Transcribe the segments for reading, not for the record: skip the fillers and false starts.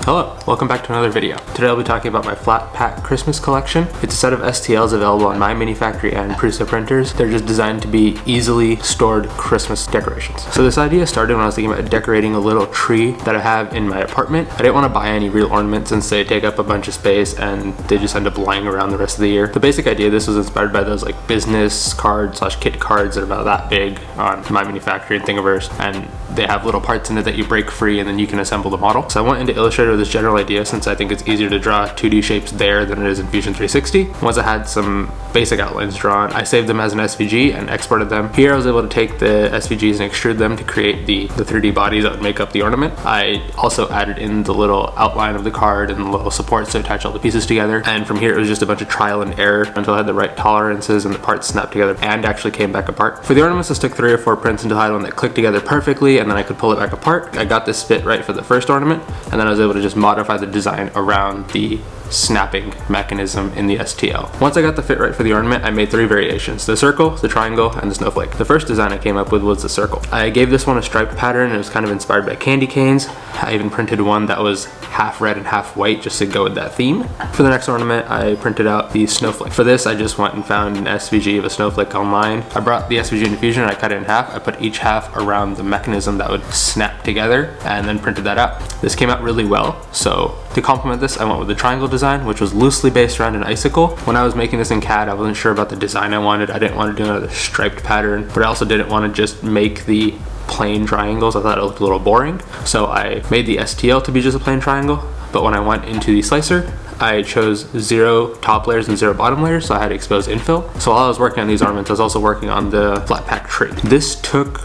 Hello, welcome back to another video. Today I'll be talking about my flat pack Christmas collection. It's a set of STLs available on my Manufactory and Prusa printers. They're just designed to be easily stored Christmas decorations. So this idea started when I was thinking about decorating a little tree that I have in my apartment. I didn't want to buy any real ornaments since they take up a bunch of space and they just end up lying around the rest of the year. The basic idea, this was inspired by those like business cards / kit cards that are about that big on my Manufactory and Thingiverse, and they have little parts in it that you break free and then you can assemble the model. So I went into Illustrator with this general idea since I think it's easier to draw 2D shapes there than it is in Fusion 360. Once I had some basic outlines drawn, I saved them as an SVG and exported them. Here I was able to take the SVGs and extrude them to create the 3D bodies that would make up the ornament. I also added in the little outline of the card and the little supports to attach all the pieces together. And from here it was just a bunch of trial and error until I had the right tolerances and the parts snapped together and actually came back apart. For the ornaments I stuck 3 or 4 prints until I had one that clicked together perfectly and then I could pull it back apart. I got this fit right for the first ornament and then I was able to just modify the design around the snapping mechanism in the STL. Once I got the fit right for the ornament, I made 3 variations: the circle, the triangle, and the snowflake. The first design I came up with was the circle. I gave this one a striped pattern and it was kind of inspired by candy canes. I even printed one that was half red and half white just to go with that theme. For the next ornament, I printed out the snowflake. For this, I just went and found an SVG of a snowflake online. I brought the SVG into Fusion and I cut it in half. I put each half around the mechanism that would snap together and then printed that out. This came out really well, so to complement this, I went with the triangle design, which was loosely based around an icicle. When I was making this in CAD, I wasn't sure about the design I wanted. I didn't want to do another striped pattern, but I also didn't want to just make the plain triangles. I thought it looked a little boring. So I made the STL to be just a plain triangle, but when I went into the slicer, I chose 0 top layers and 0 bottom layers, so I had exposed infill. So while I was working on these ornaments, I was also working on the flat pack tree. This took,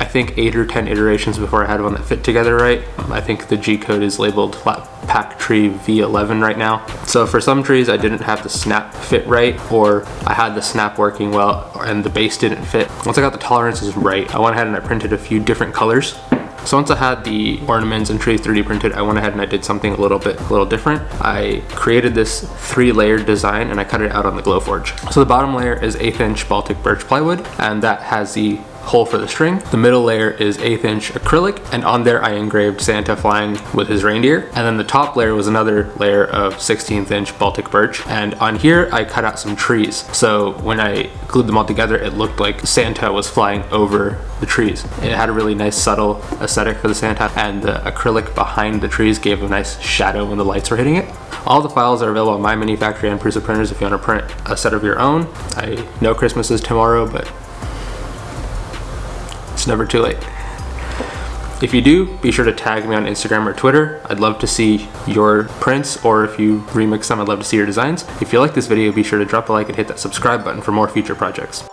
I think, 8 or 10 iterations before I had one that fit together right. I think the G code is labeled flat pack tree V11 right now. So for some trees I didn't have the snap fit right, or I had the snap working well and the base didn't fit. Once I got the tolerances right, I went ahead and I printed a few different colors. So once I had the ornaments and trees 3D printed, I went ahead and I did something a little different. I created this 3-layered design and I cut it out on the Glowforge. So the bottom layer is 1/8 inch Baltic birch plywood, and that has the hole for the string. The middle layer is 1/8 inch acrylic, and on there I engraved Santa flying with his reindeer. And then the top layer was another layer of 1/16 inch Baltic birch, and on here I cut out some trees. So when I glued them all together, it looked like Santa was flying over the trees. It had a really nice subtle aesthetic for the Santa, and the acrylic behind the trees gave a nice shadow when the lights were hitting it. All the files are available on my Manufactory and Prusa printers if you want to print a set of your own. I know Christmas is tomorrow, but it's never too late. If you do, be sure to tag me on Instagram or Twitter. I'd love to see your prints, or if you remix them, I'd love to see your designs. If you like this video, be sure to drop a like and hit that subscribe button for more future projects.